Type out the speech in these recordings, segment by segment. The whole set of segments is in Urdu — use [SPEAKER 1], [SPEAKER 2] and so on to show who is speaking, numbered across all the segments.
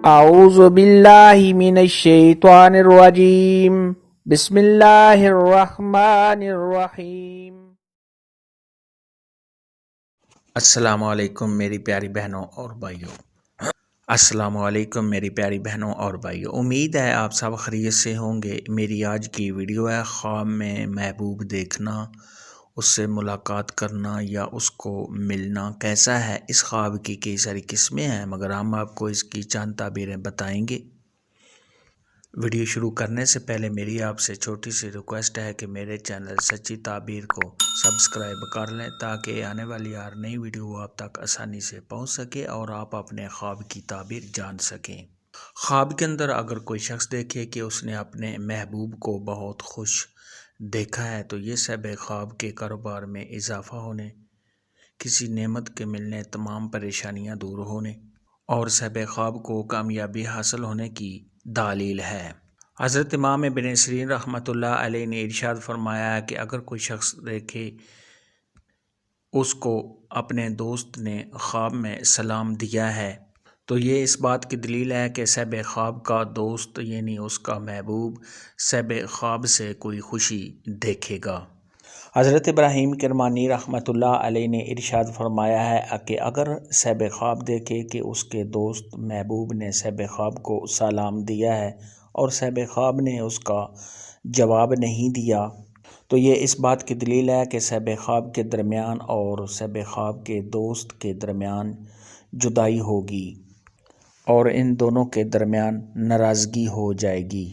[SPEAKER 1] اعوذ باللہ من الشیطان الرجیم بسم اللہ الرحمن الرحیم۔
[SPEAKER 2] السلام علیکم میری پیاری بہنوں اور بھائیوں، السلام علیکم میری پیاری بہنوں اور بھائیوں، امید ہے آپ سب خیریت سے ہوں گے۔ میری آج کی ویڈیو ہے خواب میں محبوب دیکھنا، اس سے ملاقات کرنا یا اس کو ملنا کیسا ہے۔ اس خواب کی کئی ساری قسمیں ہیں مگر ہم آپ کو اس کی چند تعبیریں بتائیں گے۔ ویڈیو شروع کرنے سے پہلے میری آپ سے چھوٹی سی ریکویسٹ ہے کہ میرے چینل سچی تعبیر کو سبسکرائب کر لیں تاکہ آنے والی ہر نئی ویڈیو آپ تک آسانی سے پہنچ سکے اور آپ اپنے خواب کی تعبیر جان سکیں۔ خواب کے اندر اگر کوئی شخص دیکھے کہ اس نے اپنے محبوب کو بہت خوش دیکھا ہے تو یہ سب خواب کے کاروبار میں اضافہ ہونے، کسی نعمت کے ملنے، تمام پریشانیاں دور ہونے اور سب خواب کو کامیابی حاصل ہونے کی دلیل ہے۔ حضرت امام ابن سیرین رحمۃ اللہ علیہ نے ارشاد فرمایا ہے کہ اگر کوئی شخص دیکھے اس کو اپنے دوست نے خواب میں سلام دیا ہے تو یہ اس بات کی دلیل ہے کہ صاحب خواب کا دوست یعنی اس کا محبوب صاحب خواب سے کوئی خوشی دیکھے گا۔ حضرت ابراہیم کرمانی رحمۃ اللہ علیہ نے ارشاد فرمایا ہے کہ اگر صاحب خواب دیکھے کہ اس کے دوست محبوب نے صاحب خواب کو سلام دیا ہے اور صاحب خواب نے اس کا جواب نہیں دیا تو یہ اس بات کی دلیل ہے کہ صاحب خواب کے درمیان اور صاحب خواب کے دوست کے درمیان جدائی ہوگی اور ان دونوں کے درمیان ناراضگی ہو جائے گی۔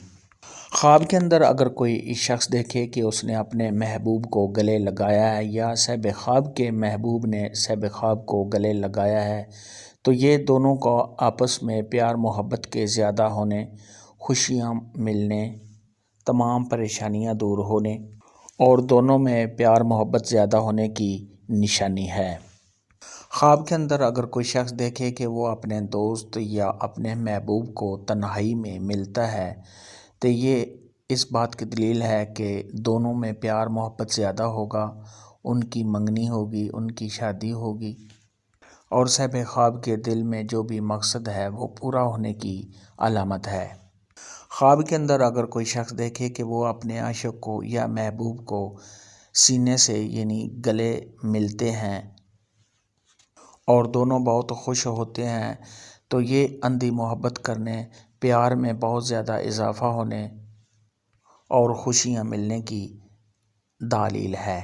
[SPEAKER 2] خواب کے اندر اگر کوئی شخص دیکھے کہ اس نے اپنے محبوب کو گلے لگایا ہے یا صاحب خواب کے محبوب نے صاحب خواب کو گلے لگایا ہے تو یہ دونوں کو آپس میں پیار محبت کے زیادہ ہونے، خوشیاں ملنے، تمام پریشانیاں دور ہونے اور دونوں میں پیار محبت زیادہ ہونے کی نشانی ہے۔ خواب کے اندر اگر کوئی شخص دیکھے کہ وہ اپنے دوست یا اپنے محبوب کو تنہائی میں ملتا ہے تو یہ اس بات کی دلیل ہے کہ دونوں میں پیار محبت زیادہ ہوگا، ان کی منگنی ہوگی، ان کی شادی ہوگی اور صاحب خواب کے دل میں جو بھی مقصد ہے وہ پورا ہونے کی علامت ہے۔ خواب کے اندر اگر کوئی شخص دیکھے کہ وہ اپنے عاشق کو یا محبوب کو سینے سے یعنی گلے ملتے ہیں اور دونوں بہت خوش ہوتے ہیں تو یہ اندھی محبت کرنے، پیار میں بہت زیادہ اضافہ ہونے اور خوشیاں ملنے کی دلیل ہے۔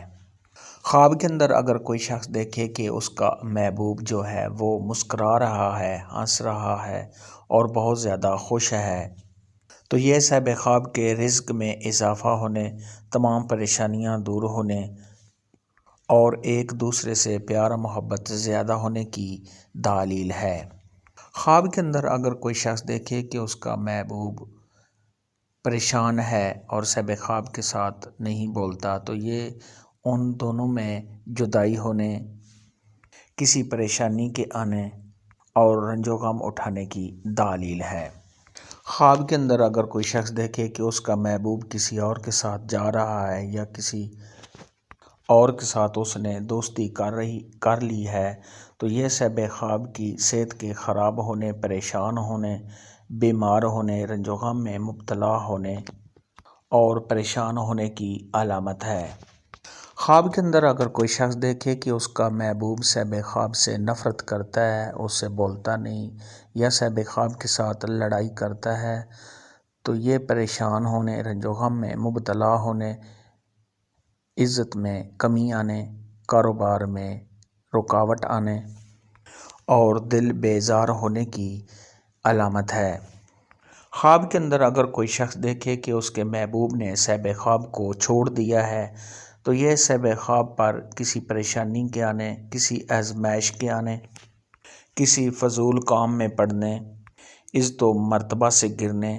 [SPEAKER 2] خواب کے اندر اگر کوئی شخص دیکھے کہ اس کا محبوب جو ہے وہ مسکرا رہا ہے، ہنس رہا ہے اور بہت زیادہ خوش ہے تو یہ صاحب خواب کے رزق میں اضافہ ہونے، تمام پریشانیاں دور ہونے اور ایک دوسرے سے پیار محبت زیادہ ہونے کی دلیل ہے۔ خواب کے اندر اگر کوئی شخص دیکھے کہ اس کا محبوب پریشان ہے اور صاحب خواب کے ساتھ نہیں بولتا تو یہ ان دونوں میں جدائی ہونے، کسی پریشانی کے آنے اور رنج و غم اٹھانے کی دلیل ہے۔ خواب کے اندر اگر کوئی شخص دیکھے کہ اس کا محبوب کسی اور کے ساتھ جا رہا ہے یا کسی اور کے ساتھ اس نے دوستی کر لی ہے تو یہ صاحب خواب کی صحت کے خراب ہونے، پریشان ہونے، بیمار ہونے، رنج و غم میں مبتلا ہونے اور پریشان ہونے کی علامت ہے۔ خواب کے اندر اگر کوئی شخص دیکھے کہ اس کا محبوب صاحب خواب سے نفرت کرتا ہے، اس سے بولتا نہیں یا صاحب خواب کے ساتھ لڑائی کرتا ہے تو یہ پریشان ہونے، رنج و غم میں مبتلا ہونے، عزت میں کمی آنے، کاروبار میں رکاوٹ آنے اور دل بیزار ہونے کی علامت ہے۔ خواب کے اندر اگر کوئی شخص دیکھے کہ اس کے محبوب نے صاحب خواب کو چھوڑ دیا ہے تو یہ صاحب خواب پر کسی پریشانی کے آنے، کسی آزمائش کے آنے، کسی فضول کام میں پڑنے، عزت و مرتبہ سے گرنے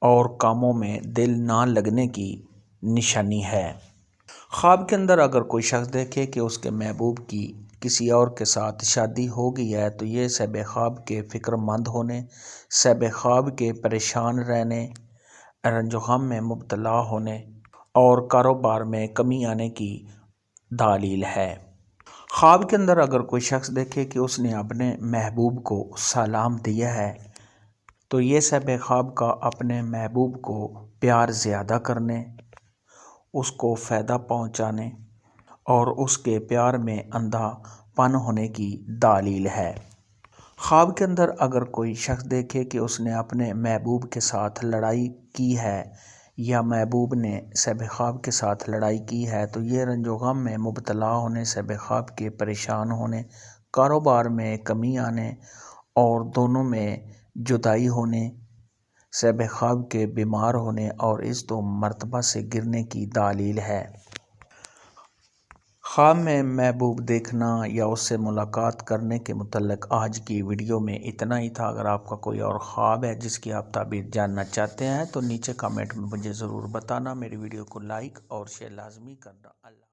[SPEAKER 2] اور کاموں میں دل نہ لگنے کی نشانی ہے۔ خواب کے اندر اگر کوئی شخص دیکھے کہ اس کے محبوب کی کسی اور کے ساتھ شادی ہو گئی ہے تو یہ صاحب خواب کے فکر مند ہونے، صاحب خواب کے پریشان رہنے، رنج و غم میں مبتلا ہونے اور کاروبار میں کمی آنے کی دلیل ہے۔ خواب کے اندر اگر کوئی شخص دیکھے کہ اس نے اپنے محبوب کو سلام دیا ہے تو یہ صاحب خواب کا اپنے محبوب کو پیار زیادہ کرنے، اس کو فائدہ پہنچانے اور اس کے پیار میں اندھا پن ہونے کی دلیل ہے۔ خواب کے اندر اگر کوئی شخص دیکھے کہ اس نے اپنے محبوب کے ساتھ لڑائی کی ہے یا محبوب نے صاحب خواب کے ساتھ لڑائی کی ہے تو یہ رنج و غم میں مبتلا ہونے، صاحب خواب کے پریشان ہونے، کاروبار میں کمی آنے اور دونوں میں جدائی ہونے، صاحب خواب کے بیمار ہونے اور اس دو مرتبہ سے گرنے کی دلیل ہے۔ خواب میں محبوب دیکھنا یا اس سے ملاقات کرنے کے متعلق آج کی ویڈیو میں اتنا ہی تھا۔ اگر آپ کا کوئی اور خواب ہے جس کی آپ تعبیر جاننا چاہتے ہیں تو نیچے کمنٹ میں مجھے ضرور بتانا۔ میری ویڈیو کو لائک اور شیئر لازمی کرنا۔ اللہ